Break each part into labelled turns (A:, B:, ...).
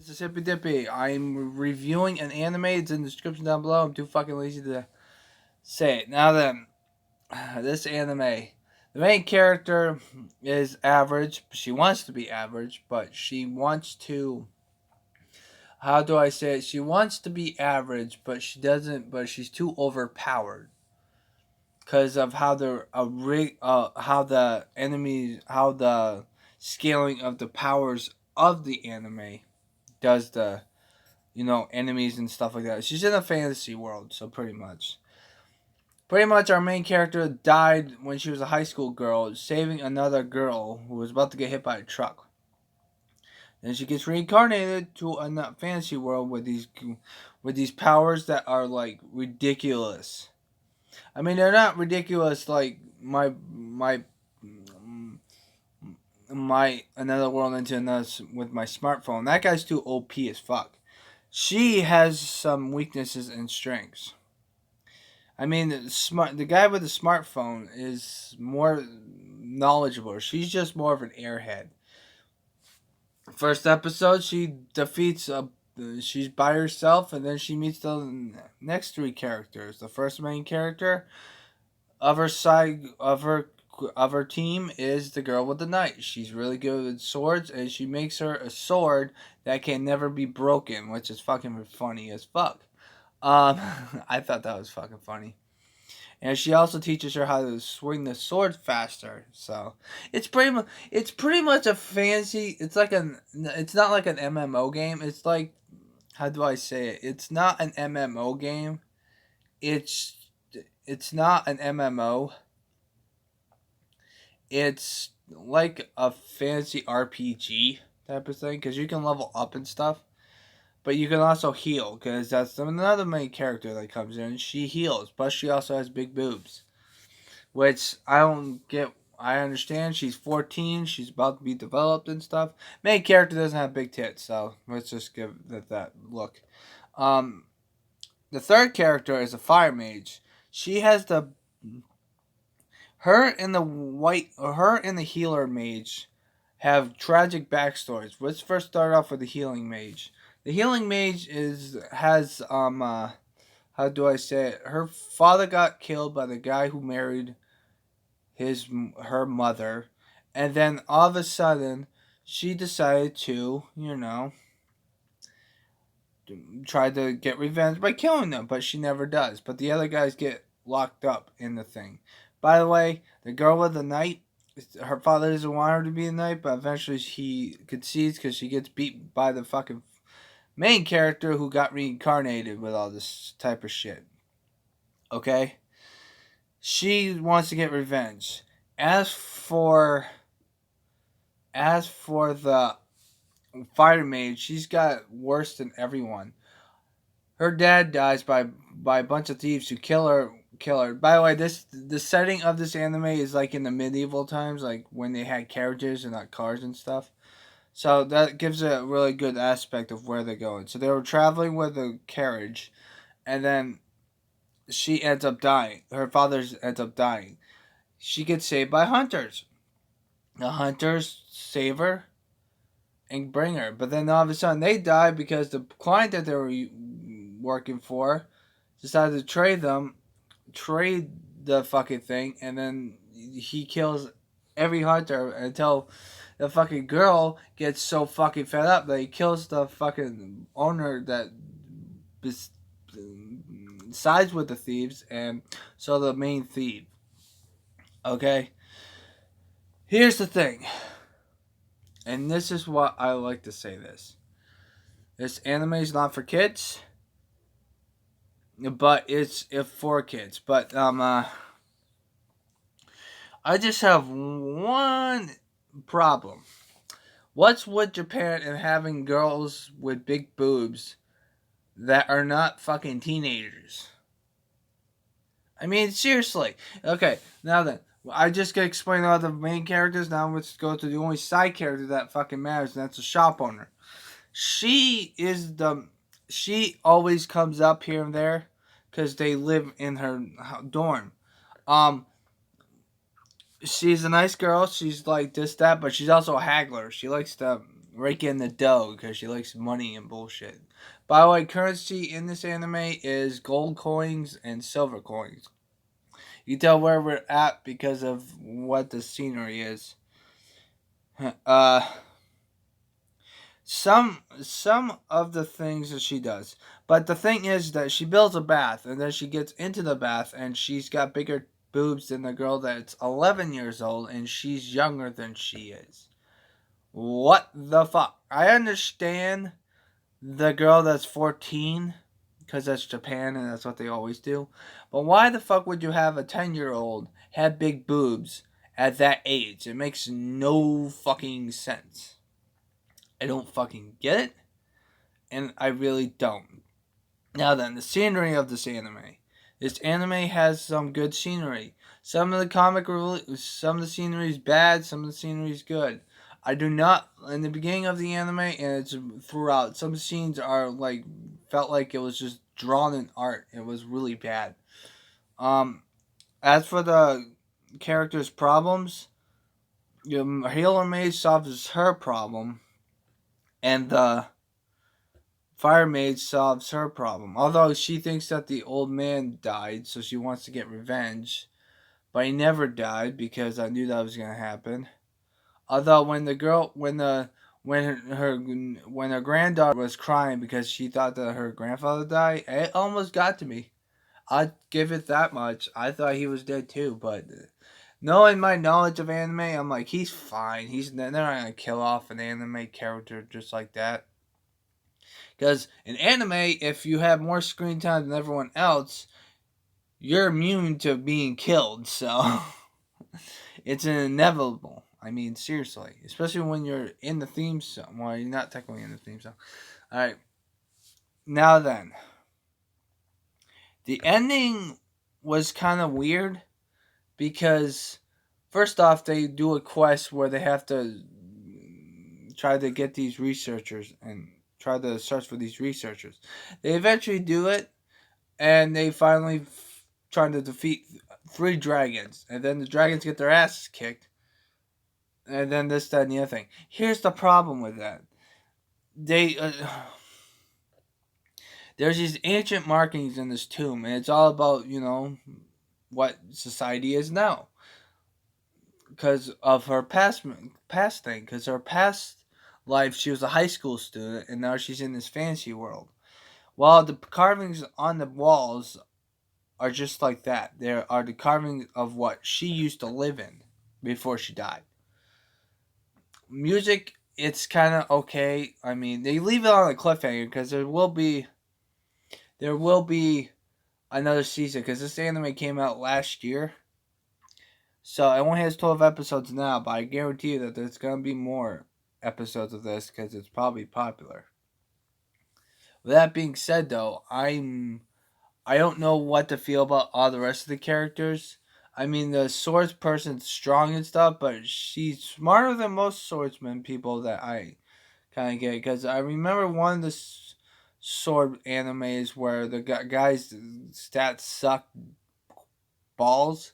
A: This is Hippy Dippy. I'm reviewing an anime. It's in the description down below. I'm too fucking lazy to say it. Now then, this anime. The main character is average. She wants to be average, but she wants to. How do I say it? She wants to be average, but she doesn't. But she's too overpowered because of how the enemies, how the scaling of the powers of the anime does the enemies and stuff like that. She's in a fantasy world, so pretty much. Pretty much, our main character died when she was a high school girl, saving another girl who was about to get hit by a truck. Then she gets reincarnated to a fantasy world with these powers that are like ridiculous. I mean, they're not ridiculous like my another world into another with my smartphone. That guy's too OP as fuck. She has some weaknesses and strengths. I mean, the guy with the smartphone is more knowledgeable. She's just more of an airhead. First episode, she defeats a. She's by herself, and then she meets the next three characters. The first main character of her side of her team is the girl with the knife. She's really good with swords, and she makes her a sword that can never be broken, which is fucking funny as fuck. Um, I thought that was fucking funny. And she also teaches her how to swing the sword faster. So it's pretty much a fancy. It's like an. It's not like an MMO game. It's like, how do I say it? It's not an MMO game. It's it's not an MMO. It's like a fancy RPG type of thing because you can level up and stuff. But you can also heal because that's another main character that comes in. She heals, but she also has big boobs, which I don't get. I understand she's 14. She's about to be developed and stuff. Main character doesn't have big tits, so let's just give it that look. Um, the third character is a fire mage. She has the her and the healer mage have tragic backstories. Let's first start off with the healing mage. The healing mage is has how do I say it? Her father got killed by the guy who married his her mother, and then all of a sudden she decided to try to get revenge by killing them, but she never does. But the other guys get locked up in the thing. By the way, the girl with the knight, her father doesn't want her to be a knight, but eventually he concedes because she gets beat by the fucking main character who got reincarnated with all this type of shit. Okay? She wants to get revenge. As for the fire mage, she's got worse than everyone. Her dad dies by a bunch of thieves who kill her. By the way, the setting of this anime is like in the medieval times, like when they had carriages and not cars and stuff. So that gives a really good aspect of where they're going. So they were traveling with a carriage, and then she ends up dying. Her father ends up dying. She gets saved by hunters. The hunters save her and bring her, but then all of a sudden they die because the client that they were working for decided to trade the fucking thing, and then he kills every hunter until the fucking girl gets so fucking fed up that he kills the fucking owner that sides with the thieves, and so the main thief. Okay? Here's the thing, and this is what I like to say this. This anime is not for kids, but it's if for kids. But I just have one problem. What's with Japan and having girls with big boobs that are not fucking teenagers? I mean, seriously. Okay, now then. I just gotta explain all the main characters. Now let's go to the only side character that fucking matters, and that's the shop owner. She is the. She always comes up here and there because they live in her dorm. Um, she's a nice girl. She's like this, that, but she's also a haggler. She likes to rake in the dough because she likes money and bullshit. By the way, currency in this anime is gold coins and silver coins. You can tell where we're at because of what the scenery is. Uh, some of the things that she does, but the thing is that she builds a bath and then she gets into the bath and she's got bigger boobs than the girl that's 11 years old and she's younger than she is. What the fuck? I understand the girl that's 14 because that's Japan and that's what they always do. But why the fuck would you have a 10-year-old have big boobs at that age? It makes no fucking sense. I don't fucking get it, and I really don't. Now then, the scenery of this anime. This anime has some good scenery. Some of some of the scenery is bad, some of the scenery is good. I do not in the beginning of the anime and it's throughout. Some scenes are like felt like it was just drawn in art. It was really bad. Um, as for the character's problems, Healer Maid solves her problem, and the Fire Maid solves her problem. Although she thinks that the old man died, so she wants to get revenge. But he never died because I knew that was gonna happen. Although when her granddaughter was crying because she thought that her grandfather died, it almost got to me. I'd give it that much. I thought he was dead too, but knowing my knowledge of anime, I'm like, he's fine. They're not gonna kill off an anime character just like that. Because in anime, if you have more screen time than everyone else, you're immune to being killed. So it's inevitable. I mean, seriously, especially when you're in the theme song. Well, you're not technically in the theme song. All right. Now then, the ending was kind of weird because first off, they do a quest where they have to try to get these researchers and try to search for these researchers. They eventually do it, and they finally try to defeat 3 dragons, and then the dragons get their asses kicked, and then this, that, and the other thing. Here's the problem with that: they there's these ancient markings in this tomb, and it's all about what society is now because of her past thing. Because her past life, she was a high school student, and now she's in this fantasy world. While the carvings on the walls are just like that, there are the carvings of what she used to live in before she died. Music, it's kind of okay. I mean, they leave it on a cliffhanger because there will be another season because this anime came out last year. So it only has 12 episodes now, but I guarantee you that there's going to be more episodes of this because it's probably popular. With that being said, though, I don't know what to feel about all the rest of the characters. I mean, the swords person's strong and stuff, but she's smarter than most swordsman people that I kind of get. Because I remember one of the sword animes where the guy's stats suck balls,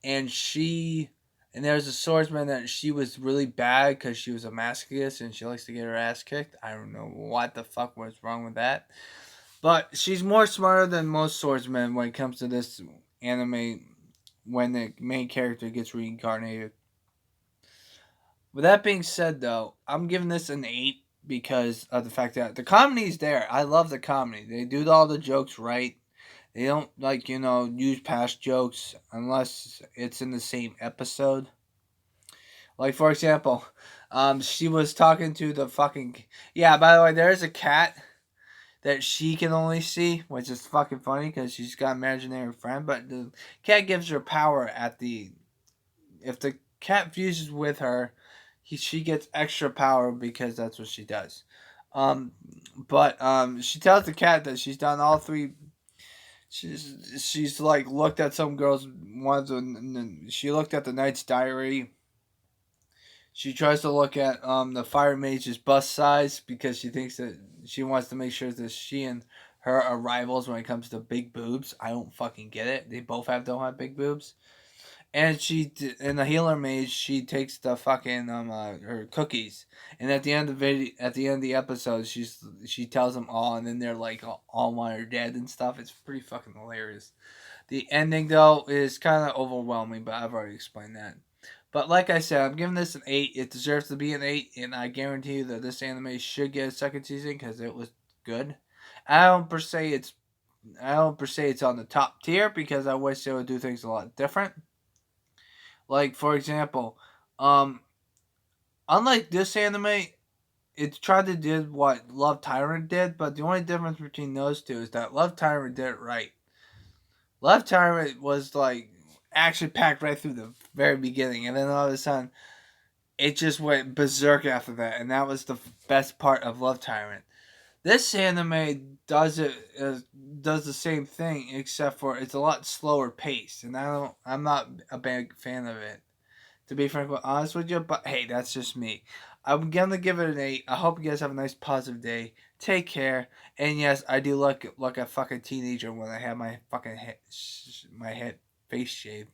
A: and there's a swordsman that she was really bad because she was a masochist and she likes to get her ass kicked. I don't know what the fuck was wrong with that. But she's more smarter than most swordsmen when it comes to this anime when the main character gets reincarnated. With that being said, though, I'm giving this an 8 because of the fact that the comedy's there. I love the comedy. They do all the jokes right. They don't, use past jokes unless it's in the same episode. Like, for example, she was talking to the fucking... Yeah, by the way, there's a cat that she can only see, which is fucking funny because she's got an imaginary friend. But the cat gives her power if the cat fuses with her, she gets extra power because that's what she does. But she tells the cat that she's done all 3. She's like looked at some girls ones, and she looked at the Knight's Diary. She tries to look at the Fire Mage's bust size because she thinks that she wants to make sure that she and her are rivals when it comes to big boobs. I don't fucking get it. They both don't have big boobs. And in the healer mage, she takes the fucking her cookies, and at the end of the episode, she tells them all, and then they're like all want her dead and stuff. It's pretty fucking hilarious. The ending though is kind of overwhelming, but I've already explained that. But like I said, I'm giving this an 8. It deserves to be an 8, and I guarantee you that this anime should get a second season because it was good. I don't per se it's I don't per se it's on the top tier because I wish they would do things a lot different. Like for example, um, unlike this anime, it tried to do what Love Tyrant did, but the only difference between those two is that Love Tyrant did it right. Love Tyrant was like action packed right through the very beginning, and then all of a sudden it just went berserk after that, and that was the best part of Love Tyrant. This anime does the same thing except for it's a lot slower paced, and I'm not a big fan of it, to be frankly honest with you. But hey, that's just me. I'm gonna give it an 8. I hope you guys have a nice positive day. Take care, and yes, I do look like a fucking teenager when I have my fucking head face shaved.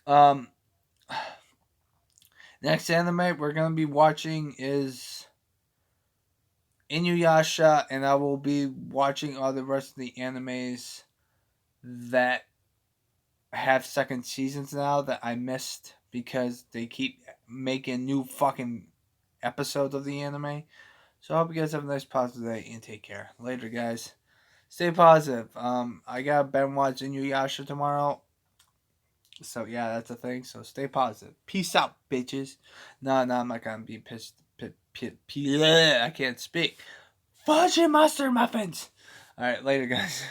A: Um, next anime we're gonna be watching is Inuyasha, and I will be watching all the rest of the animes that have second seasons now that I missed because they keep making new fucking episodes of the anime. So I hope you guys have a nice positive day and take care. Later, guys. Stay positive. I got Ben watch Inuyasha tomorrow. So yeah, that's a thing. So stay positive. Peace out, bitches. No, I'm not gonna be pissed. I can't speak. Fudge and mustard muffins. All right, later, guys.